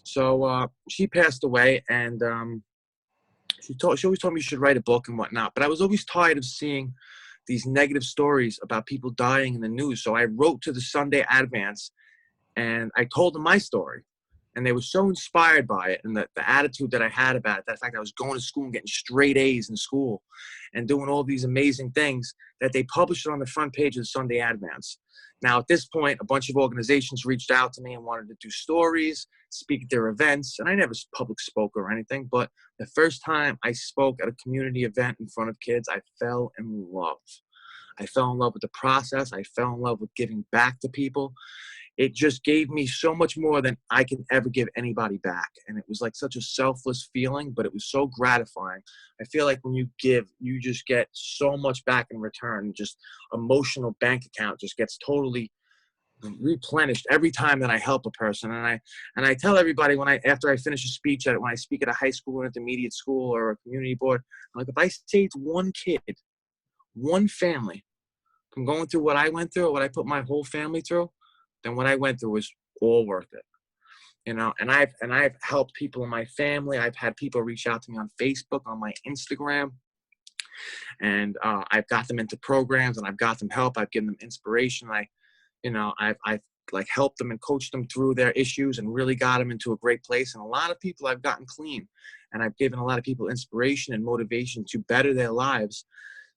So she passed away, and she always told me you should write a book and whatnot. But I was always tired of seeing these negative stories about people dying in the news. So I wrote to the Sunday Advance, and I told them my story. And they were so inspired by it, and the attitude that I had about it, that fact I was going to school and getting straight A's in school and doing all these amazing things, that they published it on the front page of the Sunday Advance. Now, at this point, a bunch of organizations reached out to me and wanted to do stories, speak at their events, and I never public spoke or anything, but the first time I spoke at a community event in front of kids, I fell in love. I fell in love with the process. I fell in love with giving back to people. It just gave me so much more than I can ever give anybody back. And it was like such a selfless feeling, but it was so gratifying. I feel like when you give, you just get so much back in return. Just emotional bank account just gets totally replenished every time that I help a person. And I tell everybody after I finish a speech when I speak at a high school or intermediate school or a community board, I'm like, if I saved one kid, one family from going through what I went through or what I put my whole family through, then what I went through was all worth it, you know. And I've helped people in my family. I've had people reach out to me on Facebook, on my Instagram, and I've got them into programs, and I've got them help. I've given them inspiration. I've like helped them and coached them through their issues and really got them into a great place. And a lot of people I've gotten clean, and I've given a lot of people inspiration and motivation to better their lives.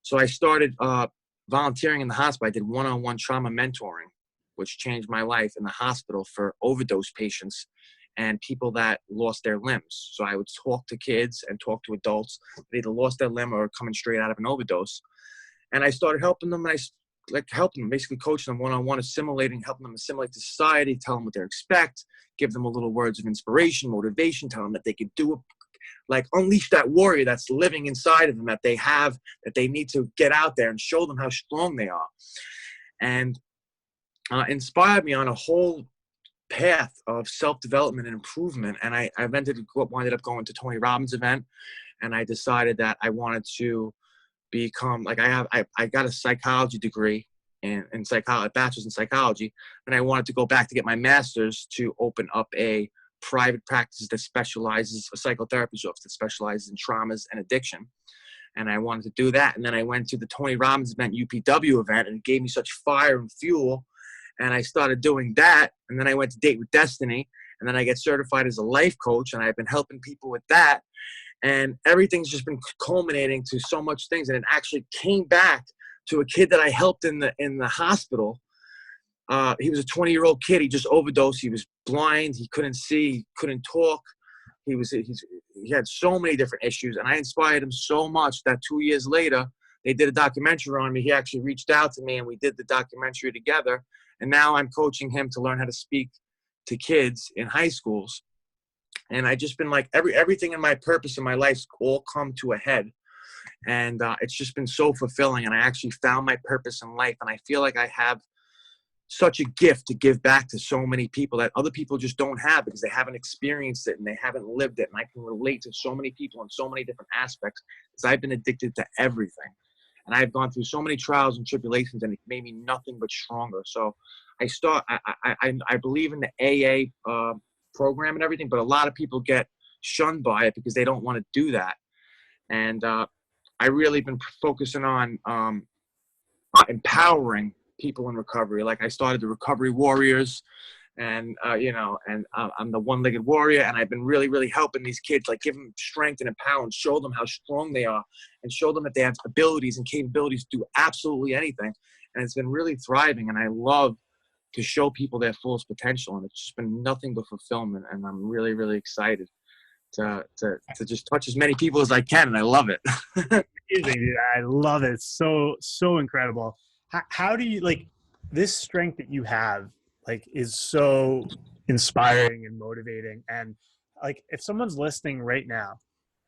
So I started volunteering in the hospital. I did one-on-one trauma mentoring, which changed my life in the hospital for overdose patients and people that lost their limbs. So I would talk to kids and talk to adults that either lost their limb or coming straight out of an overdose. And I started helping them, and helping them, basically coaching them one-on-one, helping them assimilate to society, tell them what they expect, give them a little words of inspiration, motivation, tell them that they could do it, like unleash that warrior that's living inside of them, that they need to get out there and show them how strong they are. And inspired me on a whole path of self-development and improvement. And I ended up going to Tony Robbins' event, and I decided that I wanted to become, like, I got a psychology degree in psychology, bachelor's in psychology, and I wanted to go back to get my master's to open up a private practice that specializes, a psychotherapist office that specializes in traumas and addiction. And I wanted to do that. And then I went to the Tony Robbins event, UPW event, and it gave me such fire and fuel. And I started doing that. And then I went to Date with Destiny. And then I get certified as a life coach. And I've been helping people with that. And everything's just been culminating to so much things. And it actually came back to a kid that I helped in the hospital. He was a 20-year-old kid. He just overdosed. He was blind. He couldn't see. He couldn't talk. He had so many different issues. And I inspired him so much that 2 years later, they did a documentary on me. He actually reached out to me, and we did the documentary together. And now I'm coaching him to learn how to speak to kids in high schools. And I just been like, everything in my purpose in my life's all come to a head. And it's just been so fulfilling. And I actually found my purpose in life. And I feel like I have such a gift to give back to so many people that other people just don't have, because they haven't experienced it and they haven't lived it. And I can relate to so many people in so many different aspects, because I've been addicted to everything. And I've gone through so many trials and tribulations, and it made me nothing but stronger. So I believe in the AA program and everything, but a lot of people get shunned by it because they don't want to do that. And I really been focusing on empowering people in recovery. Like I started the Recovery Warriors, and I'm the one-legged warrior, and I've been really, really helping these kids, like give them strength and empower and show them how strong they are and show them that they have abilities and capabilities to do absolutely anything. And it's been really thriving, and I love to show people their fullest potential, and it's just been nothing but fulfillment, and I'm really, really excited to just touch as many people as I can, and I love it. Amazing, dude. I love it. It's so incredible. How do you, like, this strength that you have, like, is so inspiring and motivating. And like, if someone's listening right now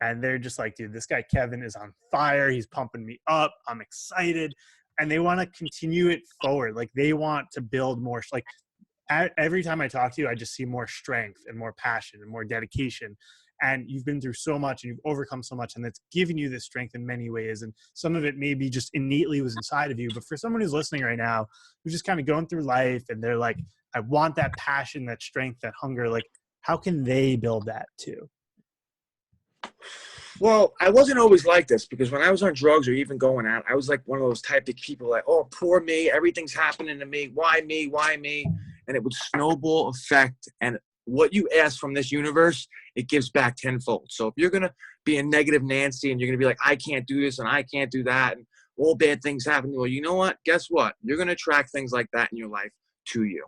and they're just like, dude, this guy Kevin is on fire, he's pumping me up, I'm excited, and they want to continue it forward, like they want to build more, like every time I talk to you, I just see more strength and more passion and more dedication. And you've been through so much and you've overcome so much, and that's given you this strength in many ways. And some of it maybe just innately was inside of you. But for someone who's listening right now, who's just kind of going through life and they're like, I want that passion, that strength, that hunger, like how can they build that too? Well, I wasn't always like this, because when I was on drugs or even going out, I was like one of those type of people like, oh, poor me, everything's happening to me. Why me? Why me? And it would snowball effect. And what you ask from this universe, it gives back tenfold. So if you're going to be a negative Nancy and you're going to be like, I can't do this and I can't do that, and all bad things happen, well, you know what? Guess what? You're going to attract things like that in your life to you.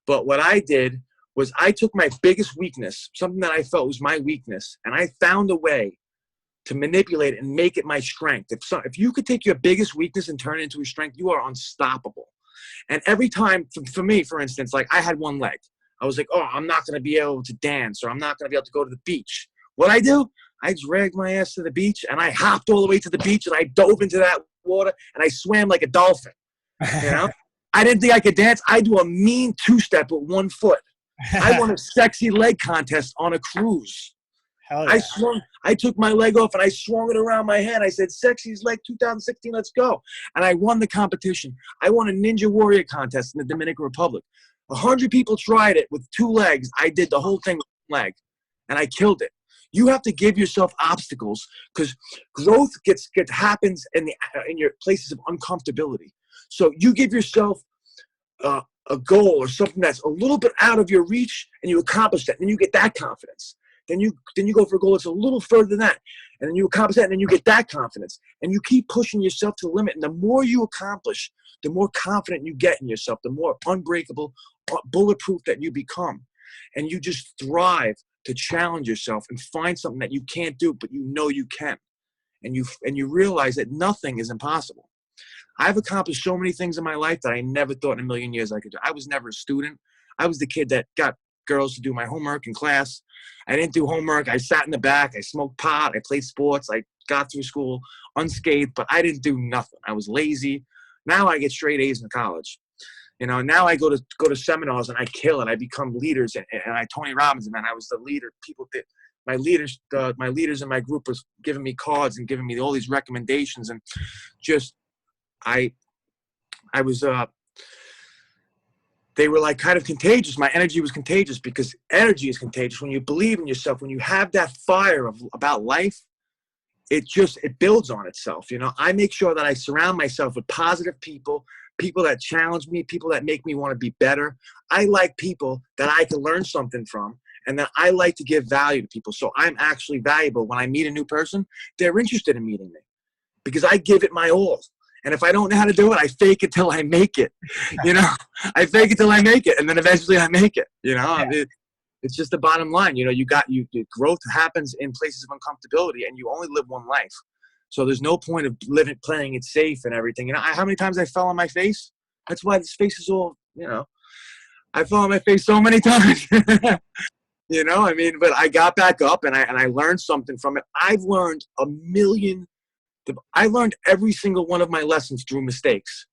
But what I did was I took my biggest weakness, something that I felt was my weakness, and I found a way to manipulate it and make it my strength. If you could take your biggest weakness and turn it into a strength, you are unstoppable. And every time, for me, for instance, like I had one leg. I was like, oh, I'm not going to be able to dance, or I'm not going to be able to go to the beach. What I do? I dragged my ass to the beach, and I hopped all the way to the beach, and I dove into that water, and I swam like a dolphin. You know? I didn't think I could dance. I do a mean two-step with one foot. I won a sexy leg contest on a cruise. Hell yeah. I took my leg off and I swung it around my head. I said, Sexy's leg 2016, let's go. And I won the competition. I won a Ninja Warrior contest in the Dominican Republic. 100 people tried it with 2 legs. I did the whole thing with 1 leg, and I killed it. You have to give yourself obstacles, because growth happens in your places of uncomfortability. So you give yourself a goal or something that's a little bit out of your reach, and you accomplish that, and you get that confidence. Then you go for a goal that's a little further than that, and then you accomplish that, and then you get that confidence. And you keep pushing yourself to the limit. And the more you accomplish, the more confident you get in yourself, the more unbreakable, bulletproof that you become. And you just thrive to challenge yourself and find something that you can't do, but you know you can. And you realize that nothing is impossible. I've accomplished so many things in my life that I never thought in a million years I could do. I was never a student. I was the kid that got girls to do my homework in class. I didn't do homework. I sat in the back. I smoked pot. I played sports. I got through school unscathed, but I didn't do nothing. I was lazy. Now I get straight A's in college. You know, now I go to seminars and I kill it. I become leaders, and I Tony Robbins, man. I was the leader. People did my leaders in my group was giving me cards and giving me all these recommendations, and just I was they were like kind of contagious. My energy was contagious, because energy is contagious. When you believe in yourself, when you have that fire about life, it builds on itself. You know, I make sure that I surround myself with positive people that challenge me, people that make me want to be better. I like people that I can learn something from, and that I like to give value to people. So I'm actually valuable. When I meet a new person, they're interested in meeting me, because I give it my all. And if I don't know how to do it, I fake it till I make it. You know, I fake it till I make it, and then eventually I make it. You know, it's just the bottom line. You know, growth happens in places of uncomfortability, and you only live one life. So there's no point of playing it safe and everything. You know, how many times I fell on my face? That's why this face is all, you know, I fell on my face so many times. You know, I mean, but I got back up, and I learned something from it. I learned every single one of my lessons through mistakes.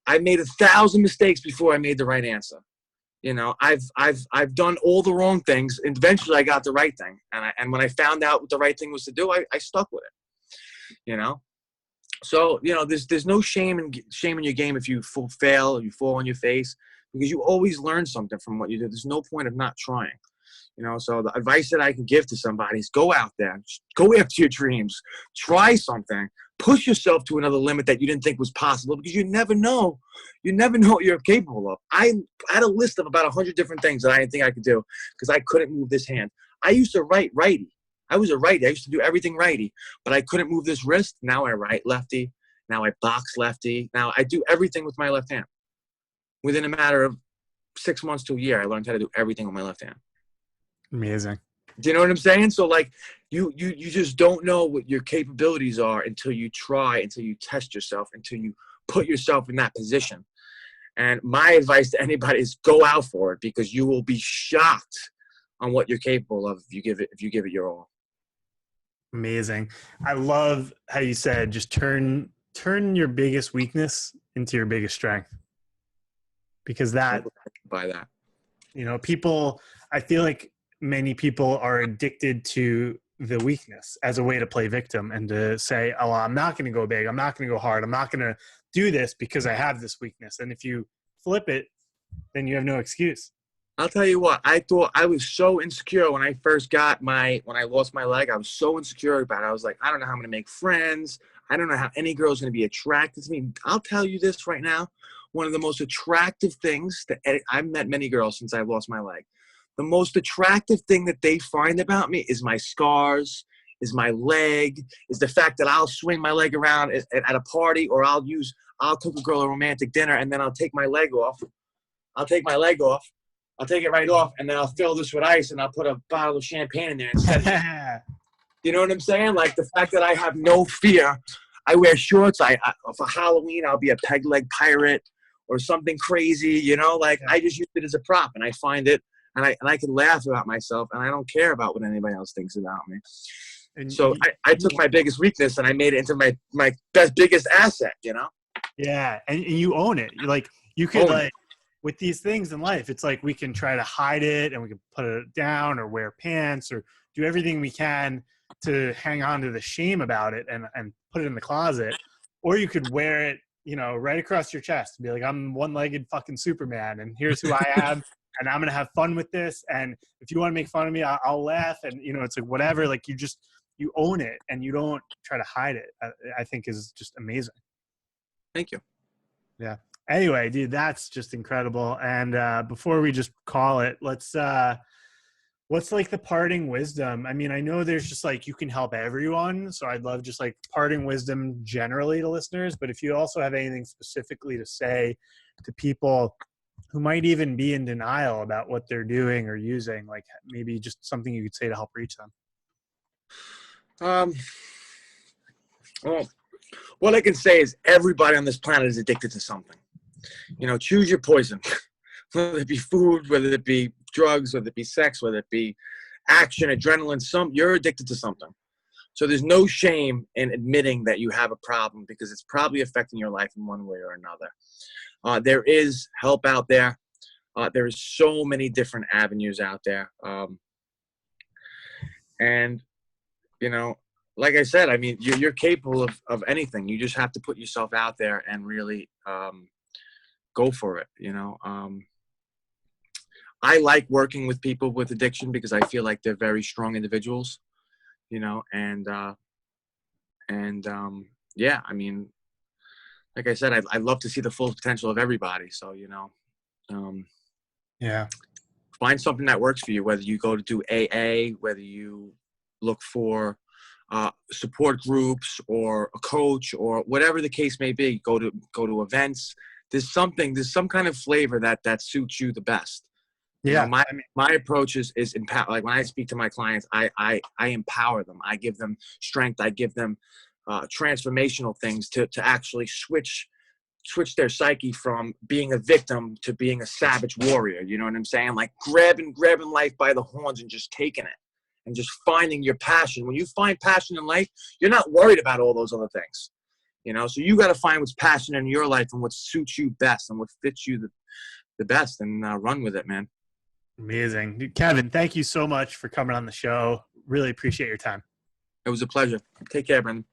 I made 1,000 mistakes before I made the right answer. You know, I've done all the wrong things, and eventually I got the right thing. And when I found out what the right thing was to do, I stuck with it. You know, so you know, there's no shame in your game if you fail or you fall on your face, because you always learn something from what you do. There's no point of not trying. You know, so the advice that I can give to somebody is go out there, go after your dreams, try something. push yourself to another limit that you didn't think was possible, because you never know what you're capable of. I had a list of about 100 different things that I didn't think I could do because I couldn't move this hand. I used to write righty. I was a righty. I used to do everything righty, but I couldn't move this wrist. Now I write lefty. Now I box lefty. Now I do everything with my left hand. Within a matter of 6 months to a year, I learned how to do everything with my left hand. Amazing. Do you know what I'm saying? So like you just don't know what your capabilities are until you try, until you test yourself, until you put yourself in that position. And my advice to anybody is go out for it, because you will be shocked on what you're capable of if you give it your all. Amazing. I love how you said just turn your biggest weakness into your biggest strength. Because that, by that, people, I feel like many people are addicted to the weakness as a way to play victim and to say, oh, I'm not going to go big. I'm not going to go hard. I'm not going to do this because I have this weakness. And if you flip it, then you have no excuse. I'll tell you what, I thought I was so insecure when I first when I lost my leg. I was so insecure about it. I was like, I don't know how I'm going to make friends. I don't know how any girl's going to be attracted to me. I'll tell you this right now. One of the most attractive things that I've met many girls since I lost my leg. The most attractive thing that they find about me is my scars, is my leg, is the fact that I'll swing my leg around at a party, or I'll cook a girl a romantic dinner, and then I'll take my leg off. I'll take it right off, and then I'll fill this with ice, and I'll put a bottle of champagne in there instead. You know what I'm saying? Like the fact that I have no fear. I wear shorts. For Halloween, I'll be a peg leg pirate or something crazy, I just use it as a prop, and I find it, and I can laugh about myself, and I don't care about what anybody else thinks about me. And so I took my biggest weakness and I made it into my biggest asset, Yeah. And you own it. You could with these things in life, it's like we can try to hide it and we can put it down or wear pants or do everything we can to hang on to the shame about it and put it in the closet. Or you could wear it, right across your chest and be like, I'm one-legged fucking Superman and here's who I am and I'm going to have fun with this. And if you want to make fun of me, I'll laugh. And, it's like whatever, like you own it and you don't try to hide it, I think is just amazing. Thank you. Yeah. Anyway, dude, that's just incredible. And before we just call it, what's like the parting wisdom? I mean, I know there's just like you can help everyone. So I'd love just like parting wisdom generally to listeners. But if you also have anything specifically to say to people who might even be in denial about what they're doing or using, like maybe just something you could say to help reach them. Well, what I can say is everybody on this planet is addicted to something. Choose your poison, whether it be food, whether it be drugs, whether it be sex, whether it be action, adrenaline, you're addicted to something. So there's no shame in admitting that you have a problem because it's probably affecting your life in one way or another. There is help out there. There is so many different avenues out there. And, like I said, I mean, you're capable of anything. You just have to put yourself out there and really go for it, I like working with people with addiction because I feel like they're very strong individuals, and yeah, I mean, like I said, I love to see the full potential of everybody. So, yeah, find something that works for you, whether you go to do AA, whether you look for support groups or a coach or whatever the case may be, go to events. There's some kind of flavor that suits you the best. Yeah. My approach is empower. Like when I speak to my clients, I empower them. I give them strength. I give them transformational things to actually switch their psyche from being a victim to being a savage warrior. You know what I'm saying? Like grabbing life by the horns and just taking it and just finding your passion. When you find passion in life, you're not worried about all those other things. So you got to find what's passionate in your life and what suits you best and what fits you the best and run with it, man. Amazing. Kevin, thank you so much for coming on the show. Really appreciate your time. It was a pleasure. Take care, Brendan.